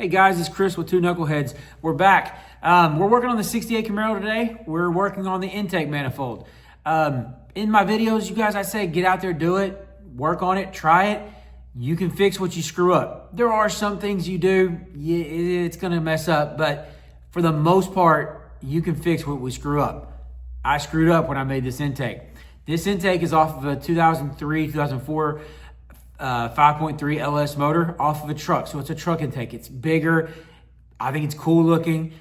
Hey guys, it's Chris with Two Knuckleheads. We're back. We're working on the 68 Camaro today. We're working on the intake manifold. In my videos, you guys, I say get out there, do it, work on it, try it. You can fix what you screw up. There are some things you do, it's gonna mess up, but for the most part, you can fix what we screw up. I screwed up when I made this intake. This intake is off of a 2003, 2004 5.3 LS motor off of a truck. So it's a truck intake. It's bigger. I think it's cool looking.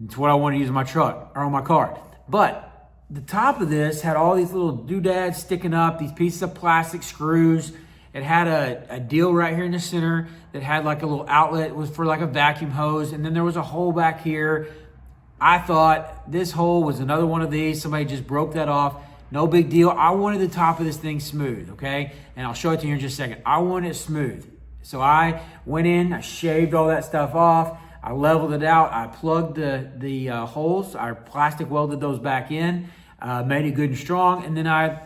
It's what I want to use in my truck or on my car. But the top of this had all these little doodads sticking up, these pieces of plastic screws. It had a deal right here in the center that had like a little outlet. It was for like a vacuum hose. And then there was a hole back here. I thought this hole was another one of these. Somebody just broke that off. No big deal. I wanted the top of this thing smooth, okay? And I'll show it to you in just a second. I want it smooth. So I went in, I shaved all that stuff off. I leveled it out. I plugged the holes. I plastic welded those back in, made it good and strong. And then I,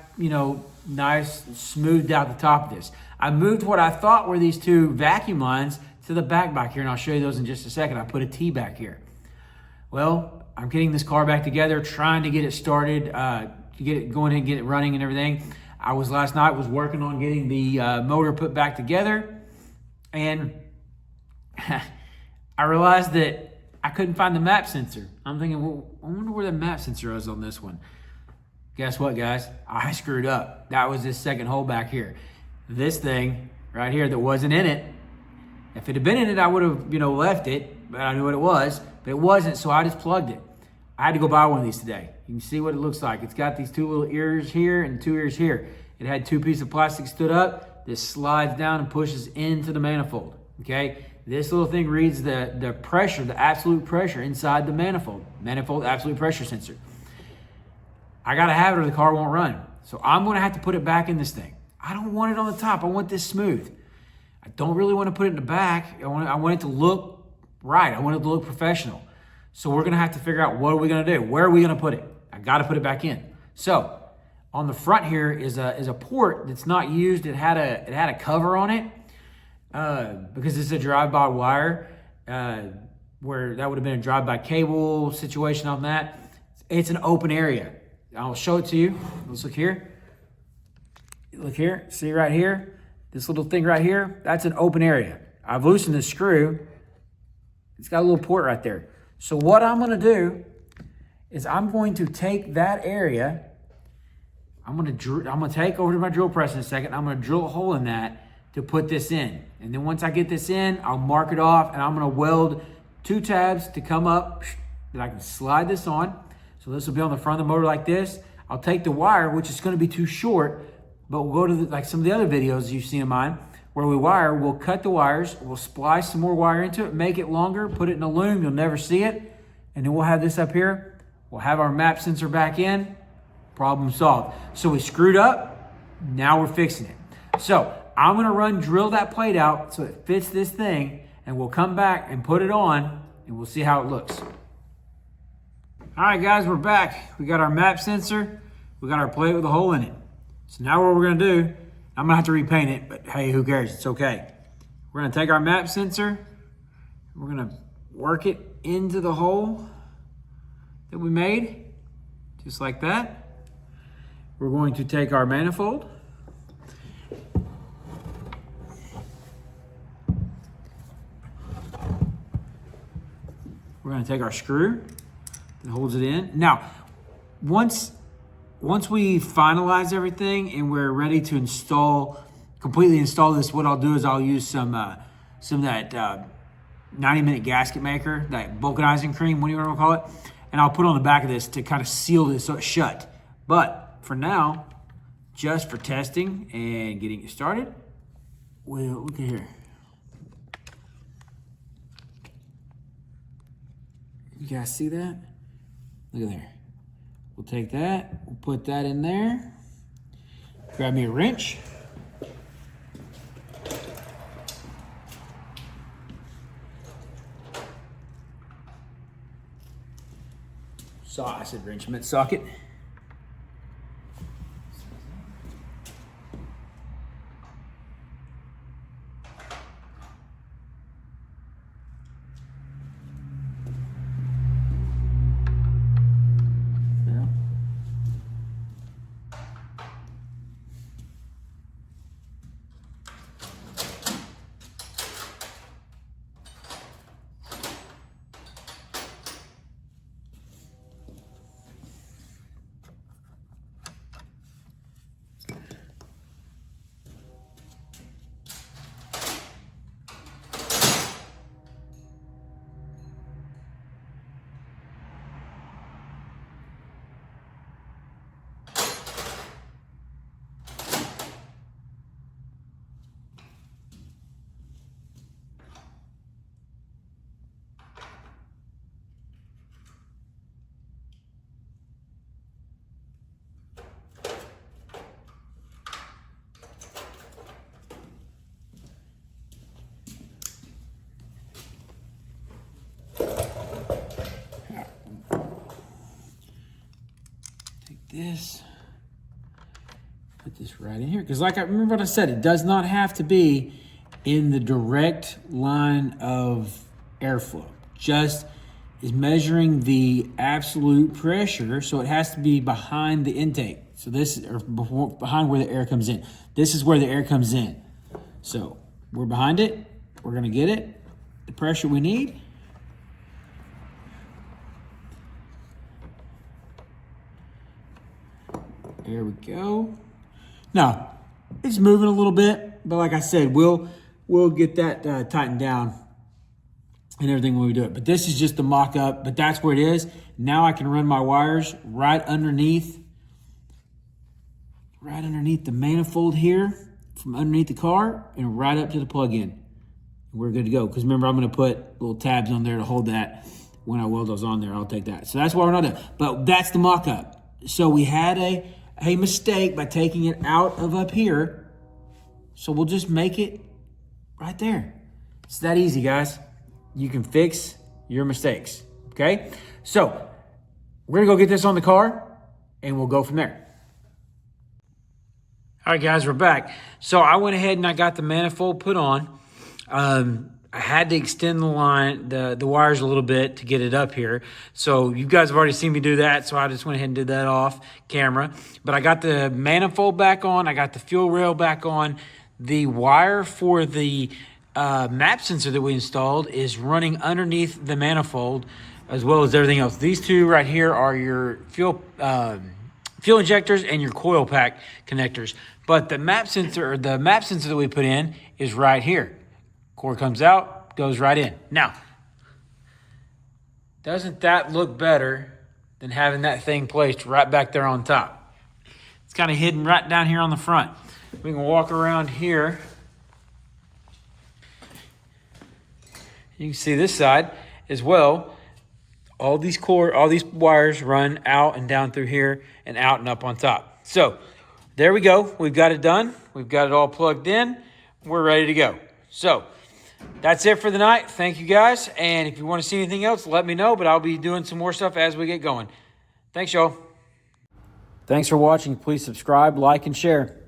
nice smoothed out the top of this. I moved what I thought were these two vacuum lines to the back here. And I'll show you those in just a second. I put a T back here. Well, I'm getting this car back together, trying to get it started, to get it going and get it running and everything. Last night was working on getting the motor put back together, and I realized that I couldn't find the map sensor. I'm thinking, well, I wonder where the map sensor is on this one. Guess what, guys? I screwed up. That was this second hole back here. This thing right here that wasn't in it. If it had been in it, I would have, left it, but I knew what it was, but it wasn't, so I just plugged it. I had to go buy one of these today. You can see what it looks like. It's got these two little ears here and two ears here. It had two pieces of plastic stood up. This slides down and pushes into the manifold, okay? This little thing reads the pressure, the absolute pressure inside the manifold. Manifold absolute pressure sensor. I gotta have it or the car won't run. So I'm gonna have to put it back in this thing. I don't want it on the top. I want this smooth. I don't really want to put it in the back. I want it to look right. I want it to look professional. So we're gonna have to figure out what are we gonna do? Where are we gonna put it? I gotta put it back in. So on the front here is a port that's not used. It had a cover on it because it's a drive-by wire where that would have been a drive-by cable situation on that. It's an open area. I'll show it to you. Let's look here. Look here, see right here? This little thing right here, that's an open area. I've loosened the screw. It's got a little port right there. So what I'm gonna do is I'm going to take that area, I'm gonna take over to my drill press in a second, I'm gonna drill a hole in that to put this in. And then once I get this in, I'll mark it off and I'm gonna weld two tabs to come up that I can slide this on. So this will be on the front of the motor like this. I'll take the wire, which is gonna be too short, but we'll go to like some of the other videos you've seen of mine, where we wire, we'll cut the wires, we'll splice some more wire into it, make it longer, put it in a loom, you'll never see it. And then we'll have this up here. We'll have our map sensor back in, problem solved. So we screwed up, now we're fixing it. So I'm gonna drill that plate out so it fits this thing, and we'll come back and put it on, and we'll see how it looks. All right, guys, we're back. We got our map sensor, we got our plate with a hole in it. So now what we're gonna do, I'm gonna have to repaint it, but hey, who cares? It's okay. We're gonna take our map sensor, we're gonna work it into the hole that we made, just like that. We're going to take our manifold. We're gonna take our screw that holds it in. Now, once we finalize everything and we're ready to completely install this, what I'll do is I'll use some of that 90-minute gasket maker, that vulcanizing cream, what do you want to call it? And I'll put on the back of this to kind of seal this so it's shut. But for now, just for testing and getting it started, well, look at here. You guys see that? Look at there. We'll take that, we'll put that in there. Grab me a wrench. I said wrench, I meant socket. this. Put this right in here. Because like I remember what I said, it does not have to be in the direct line of airflow. Just is measuring the absolute pressure, so it has to be behind the intake. So this, or behind where the air comes in. This is where the air comes in. So we're behind it. We're gonna get it, the pressure we need. There we go. Now, it's moving a little bit, but like I said, we'll get that tightened down and everything when we do it. But this is just the mock-up, but that's where it is. Now I can run my wires right underneath the manifold here, from underneath the car, and right up to the plug-in. We're good to go. Because remember, I'm going to put little tabs on there to hold that. When I weld those on there, I'll take that. So that's why we're not doing. But that's the mock-up. So we had a mistake by taking it out of up here. So we'll just make it right there. It's that easy, guys. You can fix your mistakes, okay? So we're gonna go get this on the car and we'll go from there. All right, guys, we're back. So I went ahead and I got the manifold put on. I had to extend the line, the wires a little bit to get it up here. So you guys have already seen me do that, so I just went ahead and did that off camera. But I got the manifold back on. I got the fuel rail back on. The wire for the map sensor that we installed is running underneath the manifold, as well as everything else. These two right here are your fuel injectors and your coil pack connectors. But the map sensor that we put in is right here. Cord comes out, goes right in. Now, doesn't that look better than having that thing placed right back there on top? It's kind of hidden right down here on the front. We can walk around here. You can see this side as well. All these wires run out and down through here and out and up on top. So there we go. We've got it done. We've got it all plugged in. We're ready to go. So that's it for the night. Thank you, guys. And if you want to see anything else, let me know. But I'll be doing some more stuff as we get going. Thanks, y'all. Thanks for watching. Please subscribe, like, and share.